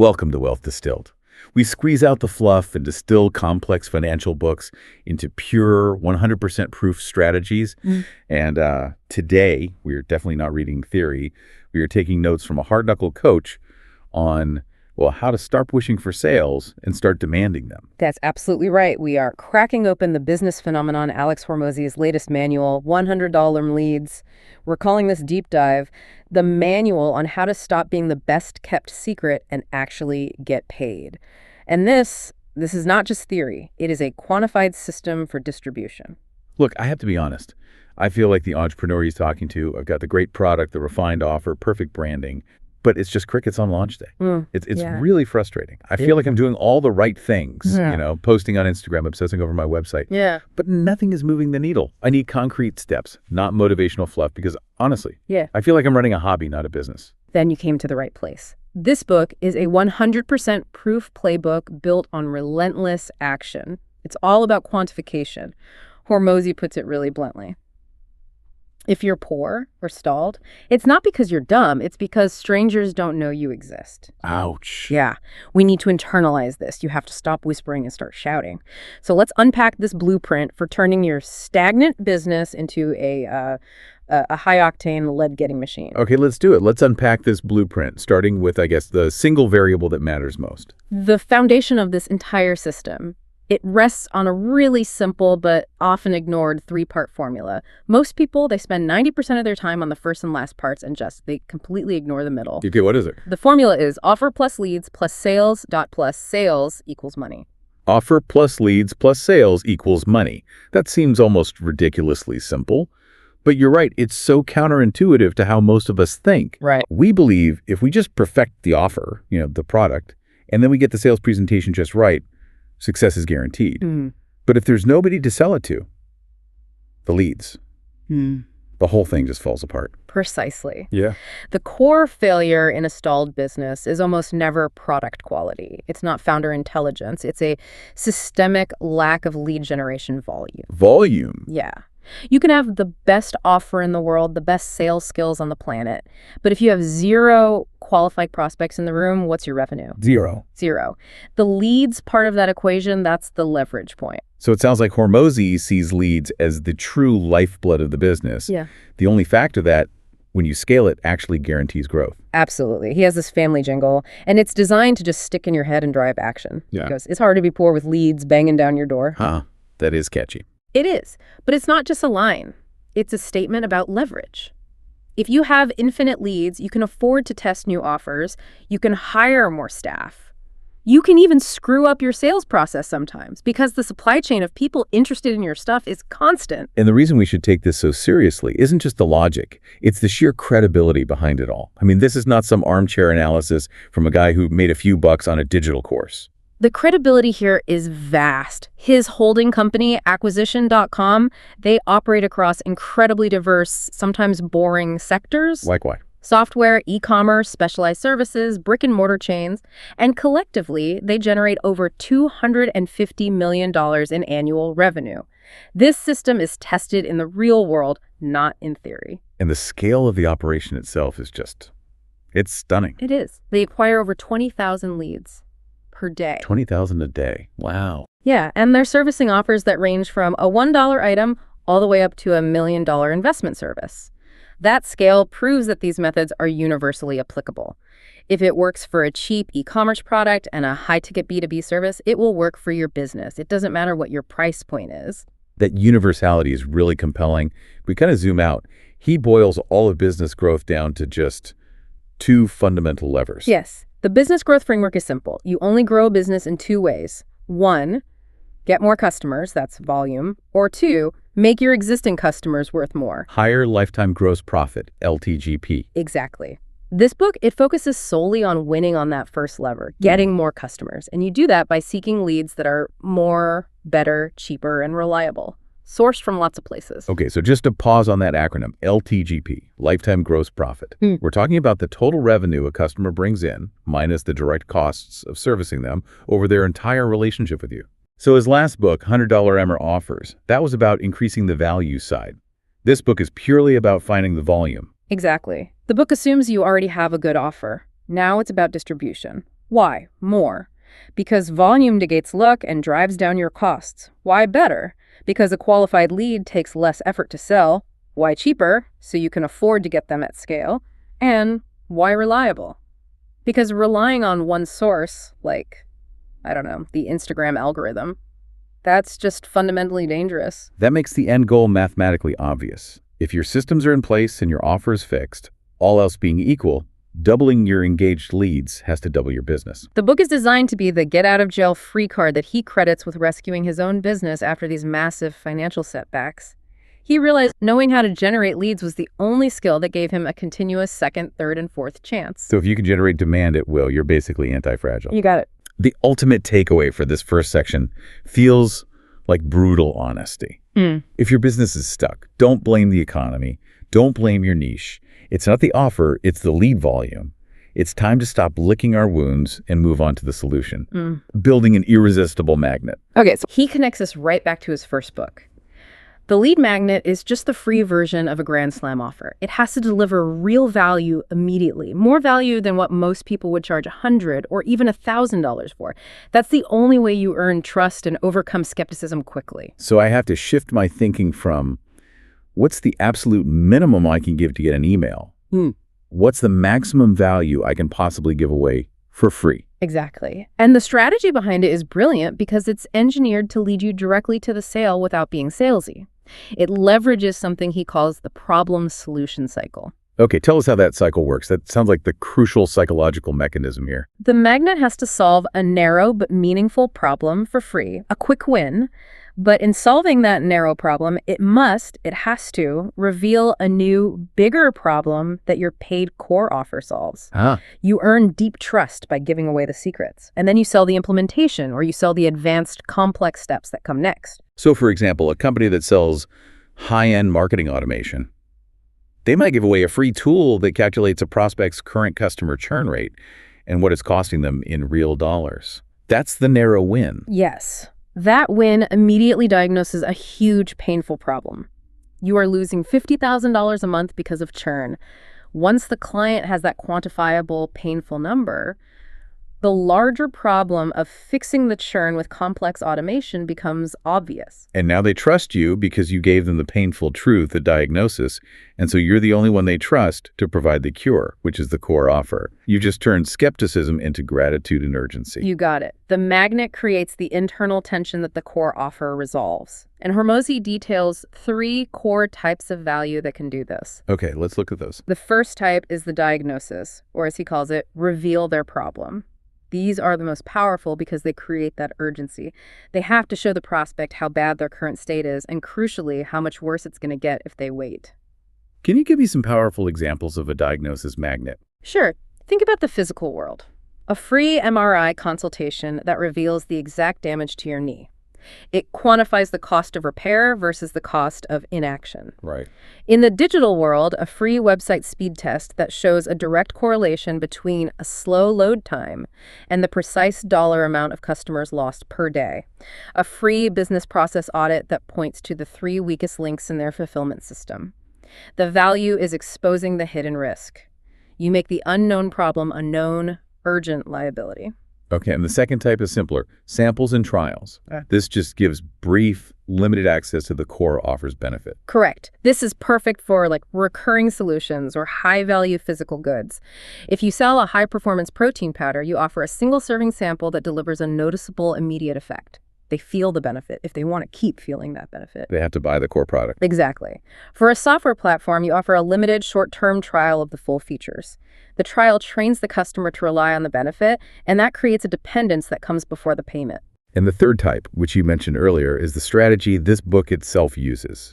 Welcome to Wealth Distilled. We squeeze out the fluff and distill complex financial books into pure 100% proof strategies. And today, we're definitely not reading theory. We are taking notes from a hard-knuckle coach on, well, how to stop wishing for sales and start demanding them. That's absolutely right. We are cracking open the business phenomenon, Alex Hormozi's latest manual, $100 Leads. We're calling this deep dive the manual on how to stop being the best kept secret and actually get paid. And this is not just theory. It is a quantified system for distribution. Look, I have to be honest. I feel like the entrepreneur he's talking to, I've got the great product, the refined offer, perfect branding, but it's just crickets on launch day. It's really frustrating. I feel like I'm doing all the right things, posting on Instagram, obsessing over my website. But nothing is moving the needle. I need concrete steps, not motivational fluff, because honestly, I feel like I'm running a hobby, not a business. Then you came to the right place. This book is a 100% proof playbook built on relentless action. It's all about quantification. Hormozi puts it really bluntly. If you're poor or stalled, it's not because you're dumb. It's because strangers don't know you exist. Ouch. Yeah, we need to internalize this. You have to stop whispering and start shouting. So let's unpack this blueprint for turning your stagnant business into a high-octane lead-getting machine. Okay, let's do it. Let's unpack this blueprint, starting with, I guess, the single variable that matters most. The foundation of this entire system. It rests on a really simple but often ignored three-part formula. Most people, they spend 90% of their time on the first and last parts and they completely ignore the middle. Okay, what is it? The formula is offer plus leads plus sales dot plus sales equals money. Offer plus leads plus sales equals money. That seems almost ridiculously simple. But you're right, it's so counterintuitive to how most of us think. Right. We believe if we just perfect the offer, the product, and then we get the sales presentation just right, success is guaranteed. But if there's nobody to sell it to, the leads, the whole thing just falls apart. Precisely. Yeah. The core failure in a stalled business is almost never product quality. It's not founder intelligence. It's a systemic lack of lead generation volume. Volume? Yeah. You can have the best offer in the world, the best sales skills on the planet, but if you have zero qualified prospects in the room, what's your revenue? Zero. The leads part of that equation, that's the leverage point. So it sounds like Hormozi sees leads as the true lifeblood of the business. Yeah. The only factor that, when you scale it, actually guarantees growth. Absolutely. He has this family jingle, and it's designed to just stick in your head and drive action. Yeah. Because it's hard to be poor with leads banging down your door. That is catchy. It is, but it's not just a line. It's a statement about leverage. If you have infinite leads, you can afford to test new offers. You can hire more staff. You can even screw up your sales process sometimes because the supply chain of people interested in your stuff is constant. And the reason we should take this so seriously isn't just the logic. It's the sheer credibility behind it all. I mean, this is not some armchair analysis from a guy who made a few bucks on a digital course. The credibility here is vast. His holding company, acquisition.com, they operate across incredibly diverse, sometimes boring sectors. Like what? Software, e-commerce, specialized services, brick-and-mortar chains, and collectively, they generate over $250 million in annual revenue. This system is tested in the real world, not in theory. And the scale of the operation itself is it's stunning. It is. They acquire over 20,000 leads per day. 20,000 a day. Wow. Yeah, and they're servicing offers that range from a $1 item all the way up to a $1 million investment service. That scale proves that these methods are universally applicable. If it works for a cheap e-commerce product and a high-ticket B2B service, it will work for your business. It doesn't matter what your price point is. That universality is really compelling. We kind of zoom out. He boils all of business growth down to just two fundamental levers. Yes. The business growth framework is simple. You only grow a business in two ways. One, get more customers, that's volume. Or two, make your existing customers worth more. Higher lifetime gross profit, LTGP. Exactly. This book, it focuses solely on winning on that first lever, getting more customers. And you do that by seeking leads that are more, better, cheaper, and reliable. Sourced from lots of places. Okay, so just to pause on that acronym, LTGP, lifetime gross profit. We're talking about the total revenue a customer brings in, minus the direct costs of servicing them, over their entire relationship with you. So his last book, $100 Emmer Offers, that was about increasing the value side. This book is purely about finding the volume. Exactly. The book assumes you already have a good offer. Now it's about distribution. Why? More. Because volume negates luck and drives down your costs. Why better? Because a qualified lead takes less effort to sell. Why cheaper? So you can afford to get them at scale. And why reliable? Because relying on one source, like, I don't know, the Instagram algorithm, that's just fundamentally dangerous. That makes the end goal mathematically obvious. If your systems are in place and your offer is fixed, all else being equal, doubling your engaged leads has to double your business. The book is designed to be the get-out-of-jail-free card that he credits with rescuing his own business after these massive financial setbacks. He realized knowing how to generate leads was the only skill that gave him a continuous second, third, and fourth chance. So if you can generate demand at will, you're basically anti-fragile. You got it. The ultimate takeaway for this first section feels like brutal honesty. If your business is stuck, don't blame the economy. Don't blame your niche. It's not the offer, it's the lead volume. It's time to stop licking our wounds and move on to the solution. Building an irresistible magnet. Okay, so he connects us right back to his first book. The lead magnet is just the free version of a Grand Slam offer. It has to deliver real value immediately, more value than what most people would charge $100 or even $1,000 for. That's the only way you earn trust and overcome skepticism quickly. So I have to shift my thinking from, what's the absolute minimum I can give to get an email? What's the maximum value I can possibly give away for free? Exactly. And the strategy behind it is brilliant because it's engineered to lead you directly to the sale without being salesy. It leverages something he calls the problem-solution cycle. Okay, tell us how that cycle works. That sounds like the crucial psychological mechanism here. The magnet has to solve a narrow but meaningful problem for free, a quick win. But in solving that narrow problem, it has to reveal a new, bigger problem that your paid core offer solves. You earn deep trust by giving away the secrets. And then you sell the implementation, or you sell the advanced, complex steps that come next. So, for example, a company that sells high-end marketing automation, they might give away a free tool that calculates a prospect's current customer churn rate and what it's costing them in real dollars. That's the narrow win. Yes. That win immediately diagnoses a huge, painful problem. You are losing $50,000 a month because of churn. Once the client has that quantifiable, painful number, the larger problem of fixing the churn with complex automation becomes obvious. And now they trust you because you gave them the painful truth, the diagnosis, and so you're the only one they trust to provide the cure, which is the core offer. You just turned skepticism into gratitude and urgency. You got it. The magnet creates the internal tension that the core offer resolves. And Hormozi details 3 core types of value that can do this. Okay, let's look at those. The first type is the diagnosis, or as he calls it, reveal their problem. These are the most powerful because they create that urgency. They have to show the prospect how bad their current state is and, crucially, how much worse it's going to get if they wait. Can you give me some powerful examples of a diagnosis magnet? Sure. Think about the physical world. A free MRI consultation that reveals the exact damage to your knee. It quantifies the cost of repair versus the cost of inaction. Right. In the digital world, a free website speed test that shows a direct correlation between a slow load time and the precise dollar amount of customers lost per day. A free business process audit that points to the 3 weakest links in their fulfillment system. The value is exposing the hidden risk. You make the unknown problem a known, urgent liability. Okay, and the second type is simpler, samples and trials. This just gives brief, limited access to the core offer's benefit. Correct. This is perfect for recurring solutions or high-value physical goods. If you sell a high-performance protein powder, you offer a single serving sample that delivers a noticeable, immediate effect. They feel the benefit if they want to keep feeling that benefit. They have to buy the core product. Exactly. For a software platform, you offer a limited short-term trial of the full features. The trial trains the customer to rely on the benefit, and that creates a dependence that comes before the payment. And the third type, which you mentioned earlier, is the strategy this book itself uses,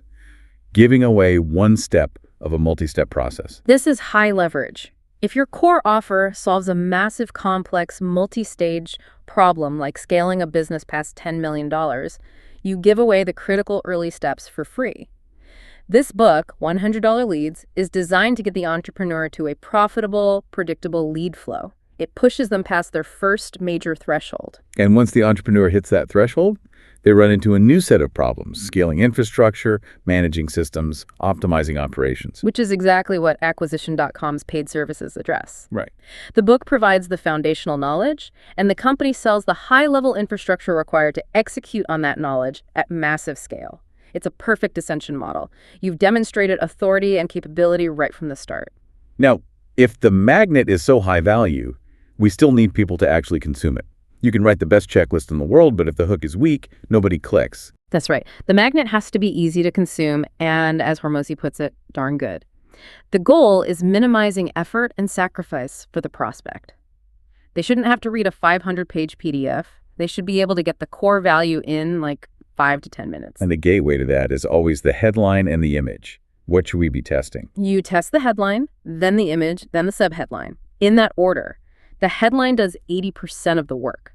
giving away one step of a multi-step process. This is high leverage. If your core offer solves a massive, complex, multi-stage problem like scaling a business past $10 million, you give away the critical early steps for free. This book, $100 Leads, is designed to get the entrepreneur to a profitable, predictable lead flow. It pushes them past their first major threshold. And once the entrepreneur hits that threshold, they run into a new set of problems: scaling infrastructure, managing systems, optimizing operations. Which is exactly what Acquisition.com's paid services address. Right. The book provides the foundational knowledge, and the company sells the high-level infrastructure required to execute on that knowledge at massive scale. It's a perfect ascension model. You've demonstrated authority and capability right from the start. Now, if the magnet is so high value, we still need people to actually consume it. You can write the best checklist in the world, but if the hook is weak, nobody clicks. That's right. The magnet has to be easy to consume and, as Hormozi puts it, darn good. The goal is minimizing effort and sacrifice for the prospect. They shouldn't have to read a 500-page PDF. They should be able to get the core value in like 5 to 10 minutes. And the gateway to that is always the headline and the image. What should we be testing? You test the headline, then the image, then the subheadline, in that order. The headline does 80% of the work.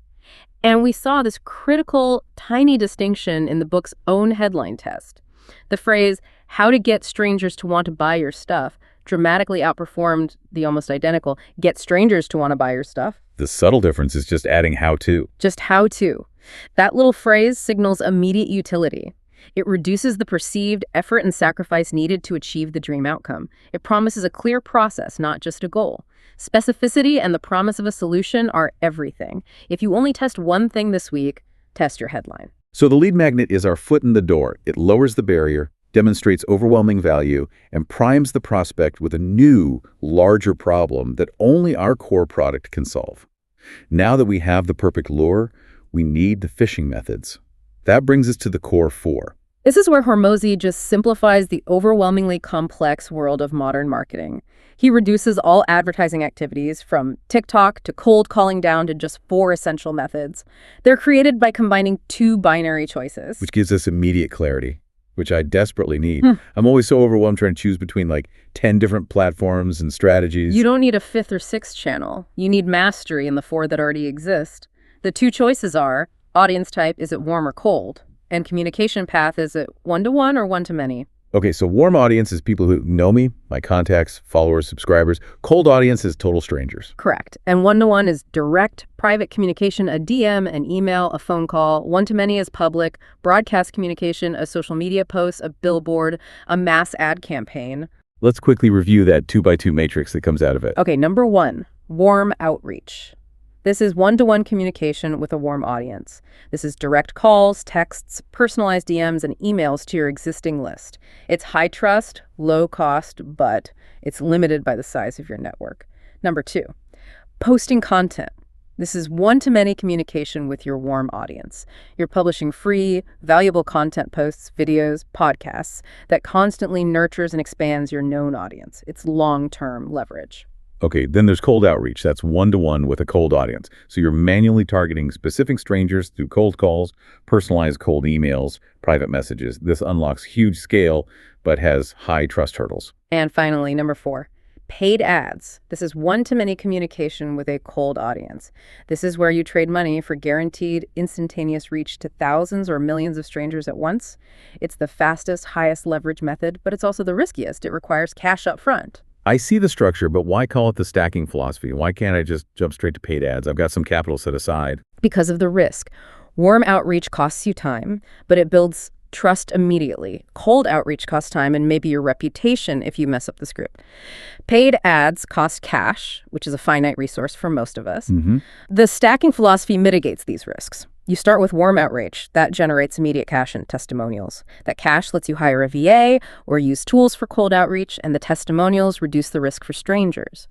And we saw this critical, tiny distinction in the book's own headline test. The phrase, "how to get strangers to want to buy your stuff," dramatically outperformed the almost identical, "get strangers to want to buy your stuff." The subtle difference is just adding how to. Just how to. That little phrase signals immediate utility. It reduces the perceived effort and sacrifice needed to achieve the dream outcome. It promises a clear process, not just a goal. Specificity and the promise of a solution are everything. If you only test one thing this week, test your headline. So the lead magnet is our foot in the door. It lowers the barrier, demonstrates overwhelming value, and primes the prospect with a new, larger problem that only our core product can solve. Now that we have the perfect lure, we need the fishing methods. That brings us to the core 4. This is where Hormozi just simplifies the overwhelmingly complex world of modern marketing. He reduces all advertising activities from TikTok to cold calling down to just 4 essential methods. They're created by combining 2 binary choices. Which gives us immediate clarity, which I desperately need. I'm always so overwhelmed trying to choose between like 10 different platforms and strategies. You don't need a 5th or 6th channel. You need mastery in the 4 that already exist. The 2 choices are, audience type, is it warm or cold? And communication path, is it one-to-one or one-to-many? Okay, so warm audience is people who know me, my contacts, followers, subscribers. Cold audience is total strangers. Correct. And one-to-one is direct, private communication, a DM, an email, a phone call. One-to-many is public, broadcast communication, a social media post, a billboard, a mass ad campaign. Let's quickly review that 2x2 matrix that comes out of it. Okay, number 1, warm outreach. This is one-to-one communication with a warm audience. This is direct calls, texts, personalized DMs, and emails to your existing list. It's high trust, low cost, but it's limited by the size of your network. Number 2, posting content. This is one-to-many communication with your warm audience. You're publishing free, valuable content posts, videos, podcasts that constantly nurtures and expands your known audience. It's long-term leverage. Okay, then there's cold outreach. That's one-to-one with a cold audience. So you're manually targeting specific strangers through cold calls, personalized cold emails, private messages. This unlocks huge scale, but has high trust hurdles. And finally, number 4, paid ads. This is one-to-many communication with a cold audience. This is where you trade money for guaranteed instantaneous reach to thousands or millions of strangers at once. It's the fastest, highest leverage method, but it's also the riskiest. It requires cash up front. I see the structure, but why call it the stacking philosophy? Why can't I just jump straight to paid ads? I've got some capital set aside. Because of the risk. Warm outreach costs you time, but it builds trust immediately. Cold outreach costs time and maybe your reputation if you mess up the script. Paid ads cost cash, which is a finite resource for most of us. The stacking philosophy mitigates these risks. You start with warm outreach. That generates immediate cash and testimonials. That cash lets you hire a VA or use tools for cold outreach, and the testimonials reduce the risk for strangers.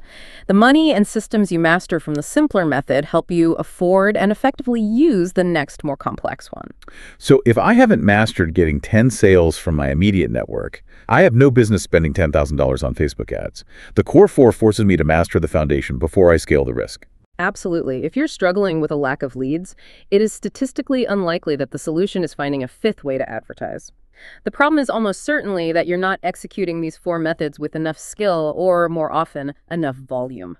The money and systems you master from the simpler method help you afford and effectively use the next, more complex one. So if I haven't mastered getting 10 sales from my immediate network, I have no business spending $10,000 on Facebook ads. The core 4 forces me to master the foundation before I scale the risk. Absolutely. If you're struggling with a lack of leads, it is statistically unlikely that the solution is finding a 5th way to advertise. The problem is almost certainly that you're not executing these 4 methods with enough skill or, more often, enough volume.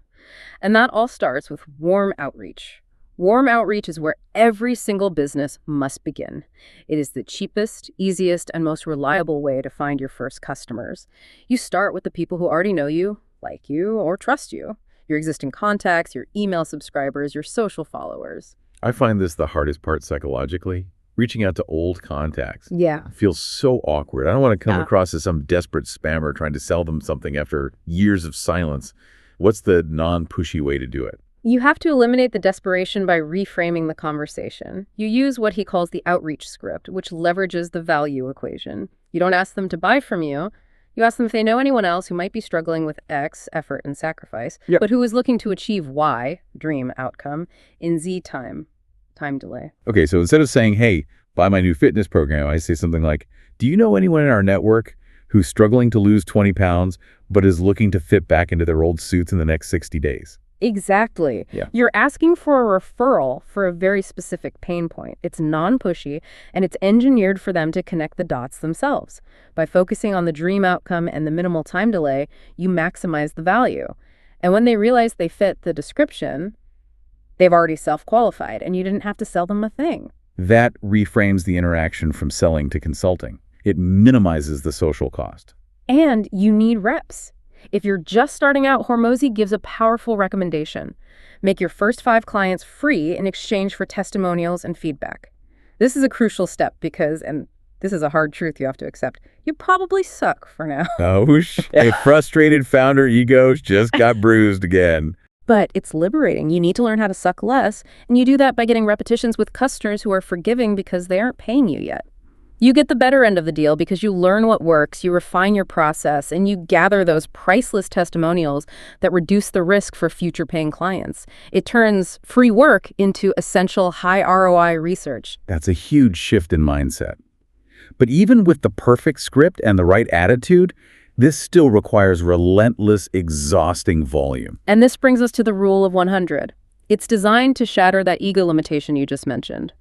And that all starts with warm outreach. Warm outreach is where every single business must begin. It is the cheapest, easiest, and most reliable way to find your first customers. You start with the people who already know you, like you, or trust you. Your existing contacts, your email subscribers, your social followers. I find this the hardest part psychologically. Reaching out to old contacts. Yeah. Feels so awkward. I don't want to come across as some desperate spammer trying to sell them something after years of silence. What's the non-pushy way to do it? You have to eliminate the desperation by reframing the conversation. You use what he calls the outreach script, which leverages the value equation. You don't ask them to buy from you. You ask them if they know anyone else who might be struggling with X, effort and sacrifice, but who is looking to achieve Y, dream outcome, in Z time delay. Okay, so instead of saying, hey, buy my new fitness program, I say something like, do you know anyone in our network who's struggling to lose 20 pounds but is looking to fit back into their old suits in the next 60 days? Exactly. Yeah. You're asking for a referral for a very specific pain point. It's non-pushy, and it's engineered for them to connect the dots themselves. By focusing on the dream outcome and the minimal time delay, you maximize the value. And when they realize they fit the description, they've already self-qualified, and you didn't have to sell them a thing. That reframes the interaction from selling to consulting. It minimizes the social cost. And you need reps. If you're just starting out, Hormozi gives a powerful recommendation. Make your first 5 clients free in exchange for testimonials and feedback. This is a crucial step because, and this is a hard truth you have to accept, you probably suck for now. Ouch. A frustrated founder ego just got bruised again. But it's liberating. You need to learn how to suck less, and you do that by getting repetitions with customers who are forgiving because they aren't paying you yet. You get the better end of the deal because you learn what works, you refine your process, and you gather those priceless testimonials that reduce the risk for future paying clients. It turns free work into essential high ROI research. That's a huge shift in mindset. But even with the perfect script and the right attitude, this still requires relentless, exhausting volume. And this brings us to the rule of 100. It's designed to shatter that ego limitation you just mentioned.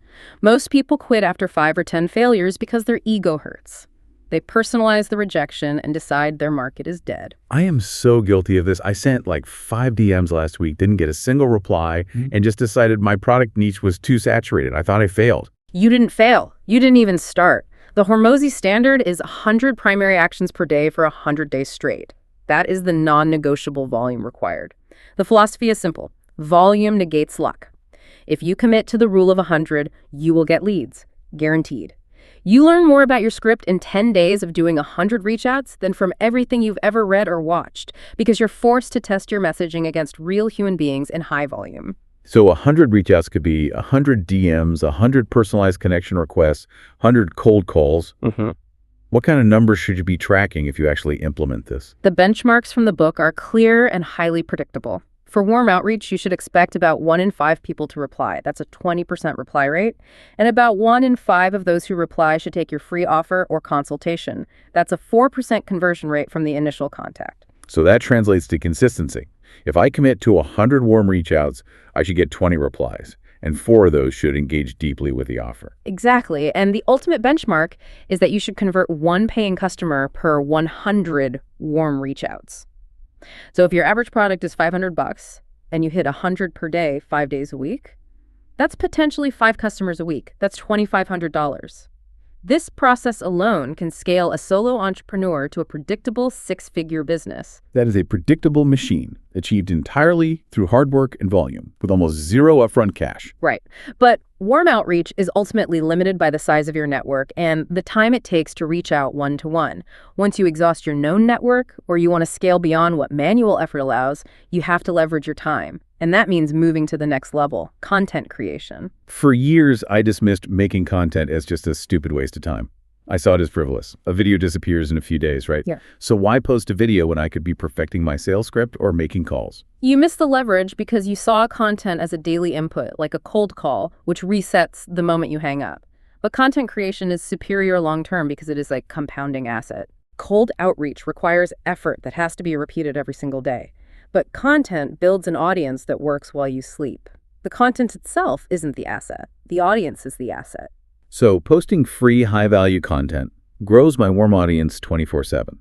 Most people quit after 5 or 10 failures because their ego hurts. They personalize the rejection and decide their market is dead. I am so guilty of this. I sent like 5 DMs last week, didn't get a single reply, and just decided my product niche was too saturated. I thought I failed. You didn't fail. You didn't even start. The Hormozi standard is 100 primary actions per day for 100 days straight. That is the non-negotiable volume required. The philosophy is simple. Volume negates luck. If you commit to the rule of 100, you will get leads. Guaranteed. You learn more about your script in 10 days of doing 100 reach-outs than from everything you've ever read or watched, because you're forced to test your messaging against real human beings in high volume. So 100 reach-outs could be 100 DMs, 100 personalized connection requests, 100 cold calls. What kind of numbers should you be tracking if you actually implement this? The benchmarks from the book are clear and highly predictable. For warm outreach, you should expect about 1 in 5 people to reply. That's a 20% reply rate. And about 1 in 5 of those who reply should take your free offer or consultation. That's a 4% conversion rate from the initial contact. So that translates to consistency. If I commit to 100 warm reach outs, I should get 20 replies, and 4 of those should engage deeply with the offer. Exactly. And the ultimate benchmark is that you should convert 1 paying customer per 100 warm reach outs. So if your average product is $500 and you hit 100 per day, 5 days a week, that's potentially 5 customers a week. That's $2,500. This process alone can scale a solo entrepreneur to a predictable 6-figure business. That is a predictable machine, achieved entirely through hard work and volume, with almost zero upfront cash. Right. But warm outreach is ultimately limited by the size of your network and the time it takes to reach out one-to-one. Once you exhaust your known network, or you want to scale beyond what manual effort allows, you have to leverage your time. And that means moving to the next level, content creation. For years, I dismissed making content as just a stupid waste of time. I saw it as frivolous. A video disappears in a few days, right? Yeah. So why post a video when I could be perfecting my sales script or making calls? You miss the leverage because you saw content as a daily input, like a cold call, which resets the moment you hang up. But content creation is superior long-term because it is like compounding asset. Cold outreach requires effort that has to be repeated every single day. But content builds an audience that works while you sleep. The content itself isn't the asset. The audience is the asset. So posting free high-value content grows my warm audience 24/7.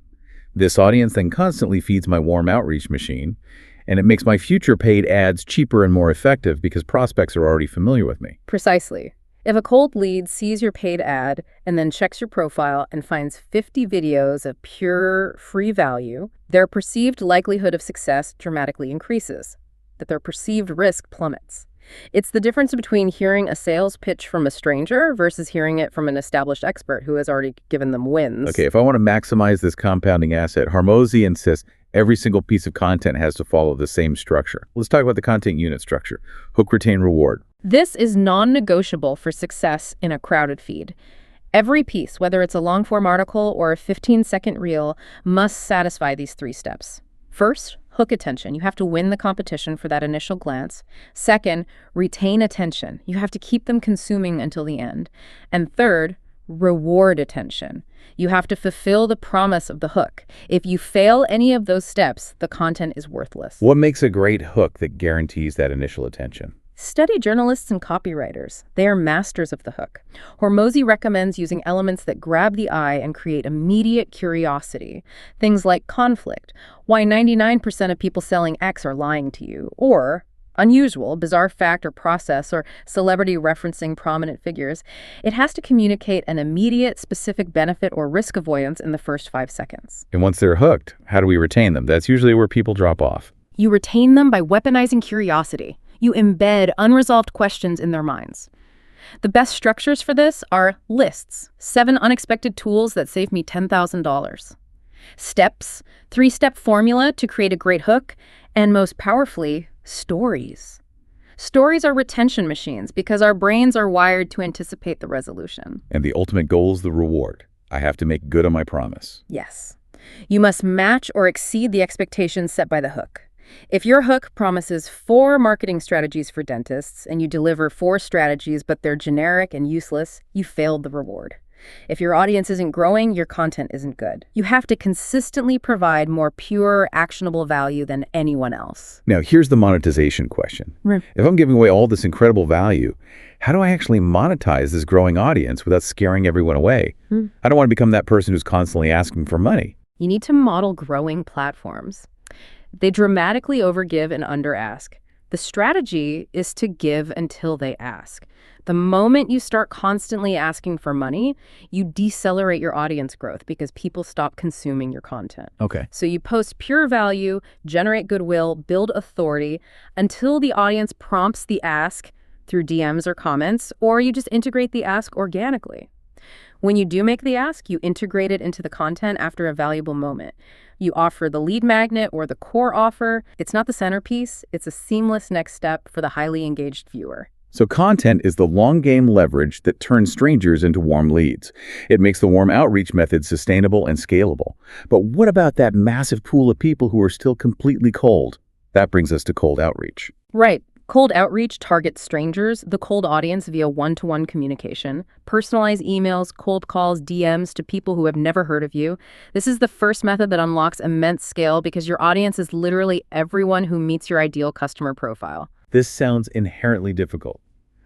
This audience then constantly feeds my warm outreach machine, and it makes my future paid ads cheaper and more effective because prospects are already familiar with me. Precisely. If a cold lead sees your paid ad and then checks your profile and finds 50 videos of pure free value, their perceived likelihood of success dramatically increases, that their perceived risk plummets. It's the difference between hearing a sales pitch from a stranger versus hearing it from an established expert who has already given them wins. Okay, if I want to maximize this compounding asset, Hormozi insists every single piece of content has to follow the same structure. Let's talk about the content unit structure. Hook, retain, reward. This is non-negotiable for success in a crowded feed. Every piece, whether it's a long-form article or a 15-second reel, must satisfy these 3 steps. First, hook attention. You have to win the competition for that initial glance. Second, retain attention. You have to keep them consuming until the end. And third, reward attention. You have to fulfill the promise of the hook. If you fail any of those steps, the content is worthless. What makes a great hook that guarantees that initial attention? Study journalists and copywriters. They are masters of the hook. Hormozi recommends using elements that grab the eye and create immediate curiosity. Things like conflict, why 99% of people selling X are lying to you, or unusual, bizarre fact or process, or celebrity referencing prominent figures. It has to communicate an immediate, specific benefit or risk avoidance in the first 5 seconds. And once they're hooked, how do we retain them? That's usually where people drop off. You retain them by weaponizing curiosity. You embed unresolved questions in their minds. The best structures for this are lists, 7 unexpected tools that saved me $10,000. Steps, 3-step formula to create a great hook, and most powerfully, stories. Stories are retention machines because our brains are wired to anticipate the resolution. And the ultimate goal is the reward. I have to make good on my promise. Yes. You must match or exceed the expectations set by the hook. If your hook promises 4 marketing strategies for dentists and you deliver 4 strategies but they're generic and useless, you failed the reward. If your audience isn't growing, your content isn't good. You have to consistently provide more pure, actionable value than anyone else. Now, here's the monetization question. Right. If I'm giving away all this incredible value, how do I actually monetize this growing audience without scaring everyone away? I don't want to become that person who's constantly asking for money. You need to model growing platforms. They dramatically overgive and underask. The strategy is to give until they ask. The moment you start constantly asking for money, you decelerate your audience growth because people stop consuming your content. Okay. So you post pure value, generate goodwill, build authority until the audience prompts the ask through DMs or comments, or you just integrate the ask organically. When you do make the ask, you integrate it into the content after a valuable moment. You offer the lead magnet or the core offer. It's not the centerpiece. It's a seamless next step for the highly engaged viewer. So content is the long game leverage that turns strangers into warm leads. It makes the warm outreach method sustainable and scalable. But what about that massive pool of people who are still completely cold? That brings us to cold outreach. Right. Cold outreach targets strangers, the cold audience, via one-to-one communication, personalized emails, cold calls, DMs to people who have never heard of you. This is the first method that unlocks immense scale because your audience is literally everyone who meets your ideal customer profile. This sounds inherently difficult.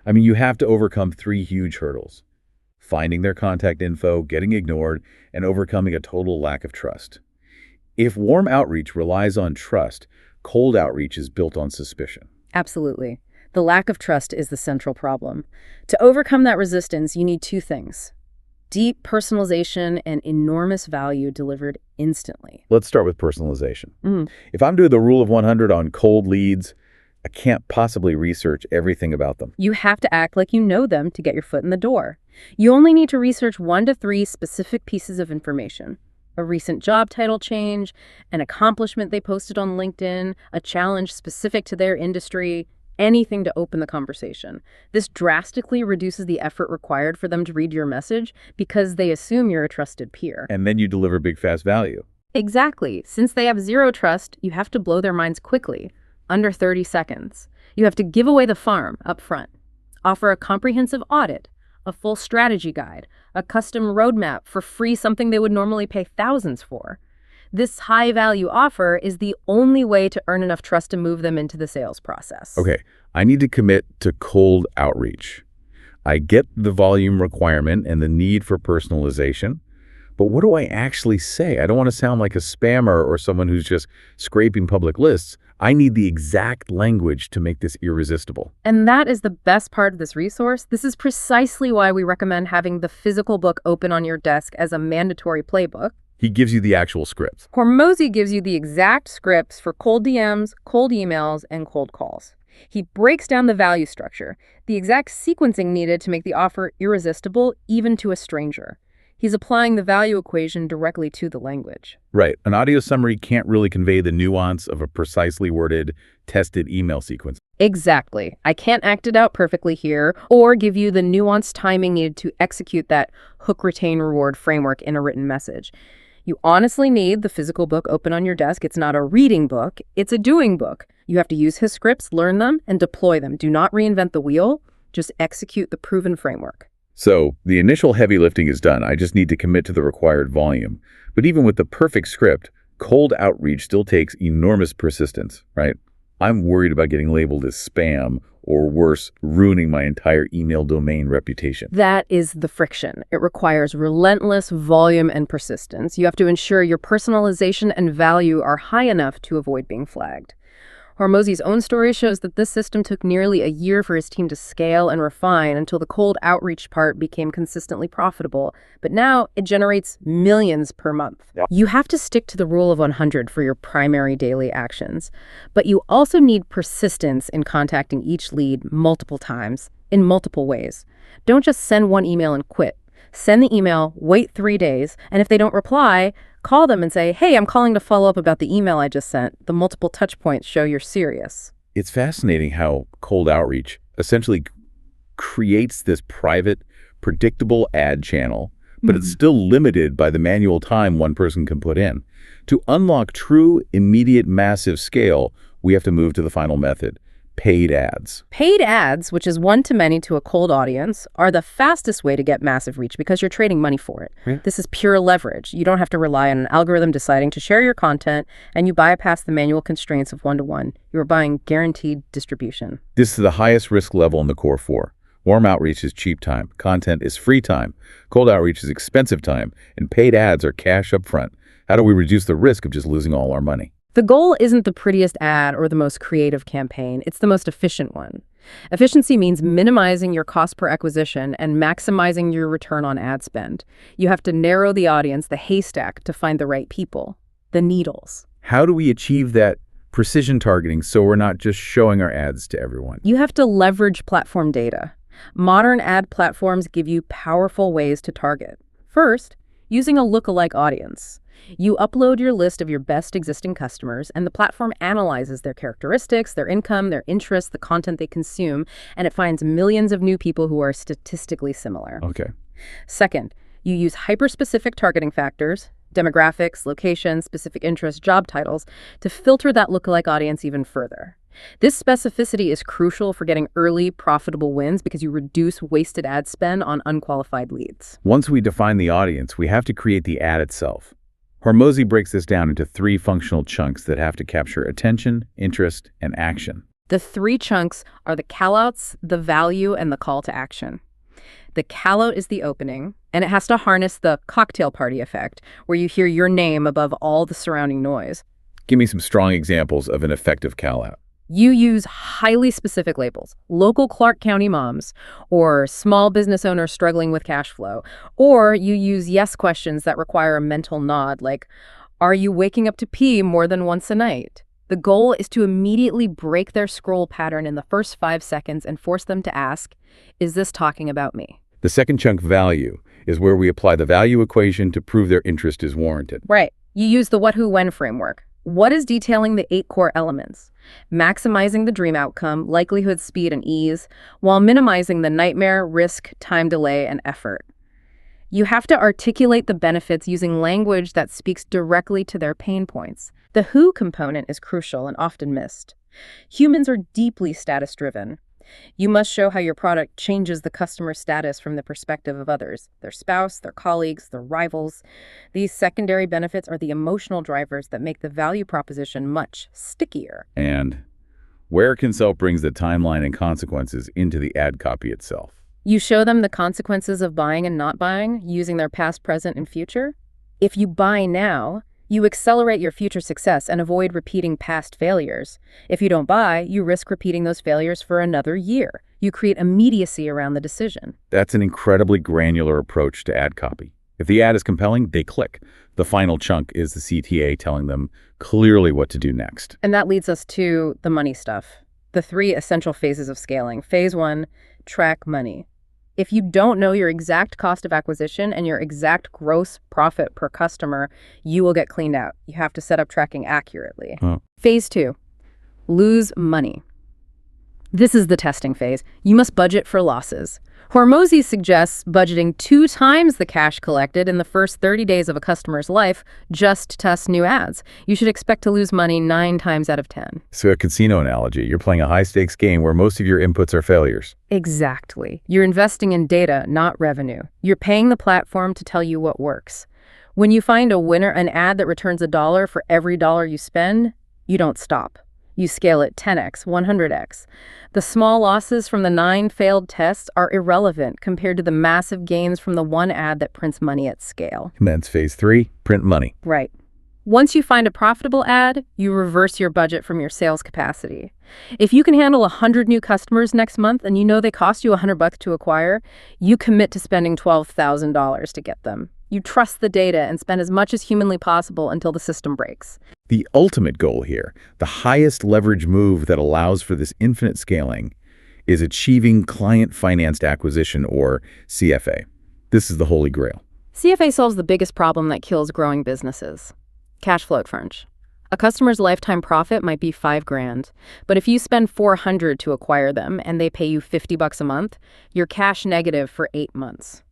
I mean, you have to overcome 3 huge hurdles: finding their contact info, getting ignored, and overcoming a total lack of trust. If warm outreach relies on trust, cold outreach is built on suspicion. Absolutely. The lack of trust is the central problem. To overcome that resistance, you need 2 things: deep personalization and enormous value delivered instantly. Let's start with personalization. If I'm doing the rule of 100 on cold leads, I can't possibly research everything about them. You have to act like you know them to get your foot in the door. You only need to research 1 to 3 specific pieces of information: a recent job title change, an accomplishment they posted on LinkedIn, a challenge specific to their industry, anything to open the conversation. This drastically reduces the effort required for them to read your message because they assume you're a trusted peer. And then you deliver big, fast value. Exactly. Since they have 0 trust, you have to blow their minds quickly, under 30 seconds. You have to give away the farm up front, offer a comprehensive audit, a full strategy guide, a custom roadmap for free, something they would normally pay thousands for. This high-value offer is the only way to earn enough trust to move them into the sales process. Okay, I need to commit to cold outreach. I get the volume requirement and the need for personalization, but what do I actually say? I don't want to sound like a spammer or someone who's just scraping public lists. I need the exact language to make this irresistible. And that is the best part of this resource. This is precisely why we recommend having the physical book open on your desk as a mandatory playbook. He gives you the actual scripts. Hormozi gives you the exact scripts for cold DMs, cold emails, and cold calls. He breaks down the value structure, the exact sequencing needed to make the offer irresistible even to a stranger. He's applying the value equation directly to the language. Right. An audio summary can't really convey the nuance of a precisely worded, tested email sequence. Exactly. I can't act it out perfectly here or give you the nuanced timing needed to execute that hook, retain, reward framework in a written message. You honestly need the physical book open on your desk. It's not a reading book, it's a doing book. You have to use his scripts, learn them, and deploy them. Do not reinvent the wheel, just execute the proven framework. So the initial heavy lifting is done. I just need to commit to the required volume. But even with the perfect script, cold outreach still takes enormous persistence, right? I'm worried about getting labeled as spam or worse, ruining my entire email domain reputation. That is the friction. It requires relentless volume and persistence. You have to ensure your personalization and value are high enough to avoid being flagged. Hormozi's own story shows that this system took nearly a year for his team to scale and refine until the cold outreach part became consistently profitable. But now it generates millions per month. Yep. You have to stick to the rule of 100 for your primary daily actions. But you also need persistence in contacting each lead multiple times, in multiple ways. Don't just send one email and quit. Send the email, wait 3 days, and if they don't reply, call them and say, hey, I'm calling to follow up about the email I just sent. The multiple touch points show you're serious. It's fascinating how cold outreach essentially creates this private, predictable ad channel, but it's still limited by the manual time one person can put in. To unlock true, immediate, massive scale, we have to move to the final method. Paid ads. Paid ads, which is one-to-many to a cold audience, are the fastest way to get massive reach because you're trading money for it. Yeah. This is pure leverage. You don't have to rely on an algorithm deciding to share your content, and you bypass the manual constraints of one-to-one. You're buying guaranteed distribution. This is the highest risk level in the core four. Warm outreach is cheap time. Content is free time. Cold outreach is expensive time. And paid ads are cash up front. How do we reduce the risk of just losing all our money? The goal isn't the prettiest ad or the most creative campaign. It's the most efficient one. Efficiency means minimizing your cost per acquisition and maximizing your return on ad spend. You have to narrow the audience, the haystack, to find the right people, the needles. How do we achieve that precision targeting so we're not just showing our ads to everyone? You have to leverage platform data. Modern ad platforms give you powerful ways to target. First, using a lookalike audience. You upload your list of your best existing customers, and the platform analyzes their characteristics, their income, their interests, the content they consume, and it finds millions of new people who are statistically similar. Okay. Second, you use hyper-specific targeting factors, demographics, locations, specific interests, job titles, to filter that lookalike audience even further. This specificity is crucial for getting early, profitable wins because you reduce wasted ad spend on unqualified leads. Once we define the audience, we have to create the ad itself. Hormozi breaks this down into 3 functional chunks that have to capture attention, interest, and action. The 3 chunks are the callouts, the value, and the call to action. The callout is the opening, and it has to harness the cocktail party effect, where you hear your name above all the surrounding noise. Give me some strong examples of an effective callout. You use highly specific labels, local Clark County moms, or small business owners struggling with cash flow, or you use yes questions that require a mental nod, like, are you waking up to pee more than once a night? The goal is to immediately break their scroll pattern in the first 5 seconds and force them to ask, is this talking about me? The second chunk, value, is where we apply the value equation to prove their interest is warranted. Right. You use the what, who, when framework. What is detailing the 8 core elements? Maximizing the dream outcome, likelihood, speed, and ease, while minimizing the nightmare, risk, time delay, and effort. You have to articulate the benefits using language that speaks directly to their pain points. The who component is crucial and often missed. Humans are deeply status-driven. You must show how your product changes the customer status from the perspective of others, their spouse, their colleagues, their rivals. These secondary benefits are the emotional drivers that make the value proposition much stickier. And where Consult brings the timeline and consequences into the ad copy itself. You show them the consequences of buying and not buying, using their past, present, and future. If you buy now, you accelerate your future success and avoid repeating past failures. If you don't buy, you risk repeating those failures for another year. You create immediacy around the decision. That's an incredibly granular approach to ad copy. If the ad is compelling, they click. The final chunk is the CTA telling them clearly what to do next. And that leads us to the money stuff. The 3 essential phases of scaling. Phase 1, track money. If you don't know your exact cost of acquisition and your exact gross profit per customer, you will get cleaned out. You have to set up tracking accurately. Phase 2, lose money. This is the testing phase. You must budget for losses. Hormozi suggests budgeting 2 times the cash collected in the first 30 days of a customer's life just to test new ads. You should expect to lose money 9 times out of 10. So a casino analogy, you're playing a high-stakes game where most of your inputs are failures. Exactly. You're investing in data, not revenue. You're paying the platform to tell you what works. When you find a winner, an ad that returns $1 for every dollar you spend, you don't stop. You scale it 10x, 100x. The small losses from the 9 failed tests are irrelevant compared to the massive gains from the 1 ad that prints money at scale. And that's phase 3, print money. Right. Once you find a profitable ad, you reverse your budget from your sales capacity. If you can handle 100 new customers next month and you know they cost you $100 to acquire, you commit to spending $12,000 to get them. You trust the data and spend as much as humanly possible until the system breaks. The ultimate goal here, the highest leverage move that allows for this infinite scaling, is achieving client-financed acquisition, or CFA. This is the holy grail. CFA solves the biggest problem that kills growing businesses: cash flow crunch. A customer's lifetime profit might be $5,000, but if you spend $400 to acquire them and they pay you $50 a month, you're cash negative for 8 months.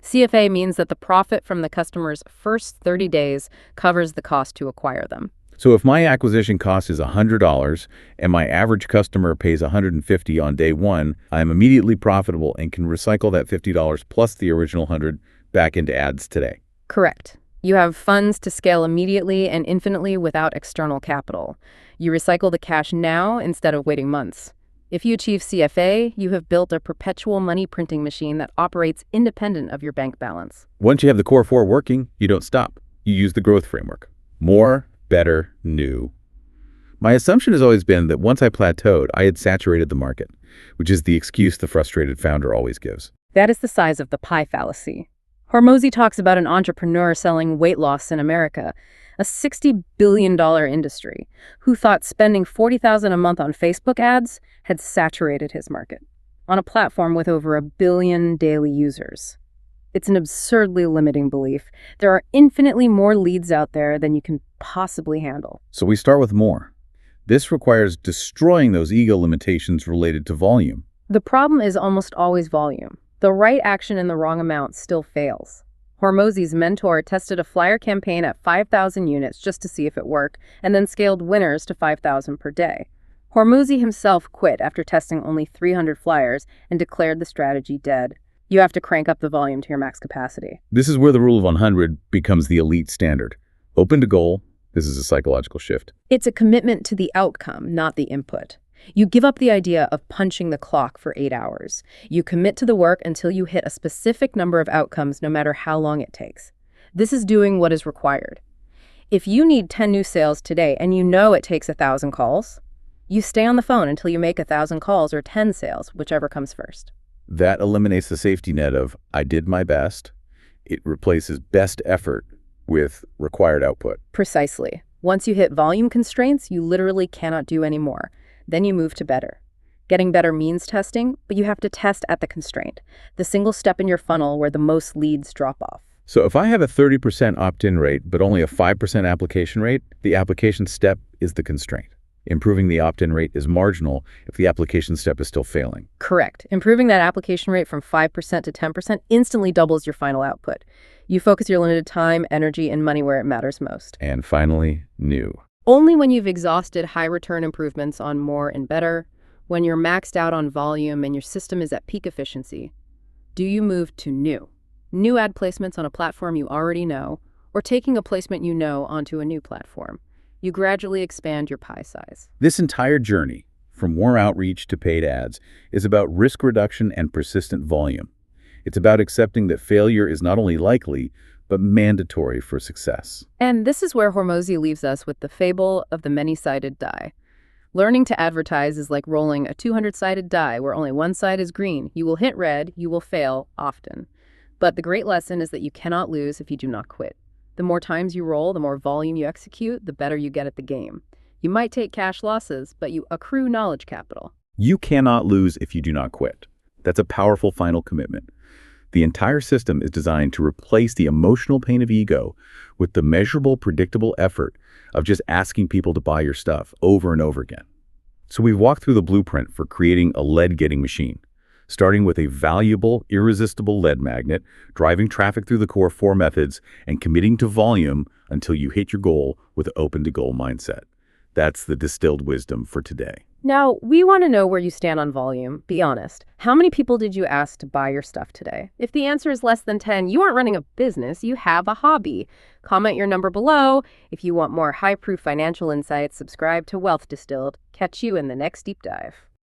CFA means that the profit from the customer's first 30 days covers the cost to acquire them. So if my acquisition cost is $100 and my average customer pays $150 on day 1, I'm immediately profitable and can recycle that $50 plus the original $100 back into ads today. Correct. You have funds to scale immediately and infinitely without external capital. You recycle the cash now instead of waiting months. If you achieve CFA, you have built a perpetual money printing machine that operates independent of your bank balance. Once you have the core 4 working, you don't stop. You use the growth framework. More, better, new. My assumption has always been that once I plateaued, I had saturated the market, which is the excuse the frustrated founder always gives. That is the size of the pie fallacy. Hormozi talks about an entrepreneur selling weight loss in America, a $60 billion industry, who thought spending $40,000 a month on Facebook ads had saturated his market, on a platform with over 1 billion daily users. It's an absurdly limiting belief. There are infinitely more leads out there than you can possibly handle. So we start with more. This requires destroying those ego limitations related to volume. The problem is almost always volume. The right action in the wrong amount still fails. Hormozi's mentor tested a flyer campaign at 5,000 units just to see if it worked, and then scaled winners to 5,000 per day. Hormozi himself quit after testing only 300 flyers and declared the strategy dead. You have to crank up the volume to your max capacity. This is where the rule of 100 becomes the elite standard. Open to goal. This is a psychological shift. It's a commitment to the outcome, not the input. You give up the idea of punching the clock for 8 hours. You commit to the work until you hit a specific number of outcomes, no matter how long it takes. This is doing what is required. If you need 10 new sales today and you know it takes 1,000 calls, you stay on the phone until you make 1,000 calls or 10 sales, whichever comes first. That eliminates the safety net of I did my best. It replaces best effort with required output. Precisely. Once you hit volume constraints, you literally cannot do any more. Then you move to better. Getting better means testing, but you have to test at the constraint, the single step in your funnel where the most leads drop off. So if I have a 30% opt-in rate, but only a 5% application rate, the application step is the constraint. Improving the opt-in rate is marginal if the application step is still failing. Correct. Improving that application rate from 5% to 10% instantly doubles your final output. You focus your limited time, energy, and money where it matters most. And finally, new. Only when you've exhausted high return improvements on more and better, when you're maxed out on volume and your system is at peak efficiency, do you move to new. New ad placements on a platform you already know, or taking a placement you know onto a new platform. You gradually expand your pie size. This entire journey, from warm outreach to paid ads, is about risk reduction and persistent volume. It's about accepting that failure is not only likely, but mandatory for success. And this is where Hormozi leaves us with the fable of the many-sided die. Learning to advertise is like rolling a 200-sided die where only one side is green. You will hit red, you will fail often. But the great lesson is that you cannot lose if you do not quit. The more times you roll, the more volume you execute, the better you get at the game. You might take cash losses, but you accrue knowledge capital. You cannot lose if you do not quit. That's a powerful final commitment. The entire system is designed to replace the emotional pain of ego with the measurable, predictable effort of just asking people to buy your stuff over and over again. So we've walked through the blueprint for creating a lead-getting machine, starting with a valuable, irresistible lead magnet, driving traffic through the core 4 methods, and committing to volume until you hit your goal with an open-to-goal mindset. That's the distilled wisdom for today. Now, we want to know where you stand on volume. Be honest. How many people did you ask to buy your stuff today? If the answer is less than 10, you aren't running a business, you have a hobby. Comment your number below. If you want more high-proof financial insights, subscribe to Wealth Distilled. Catch you in the next deep dive.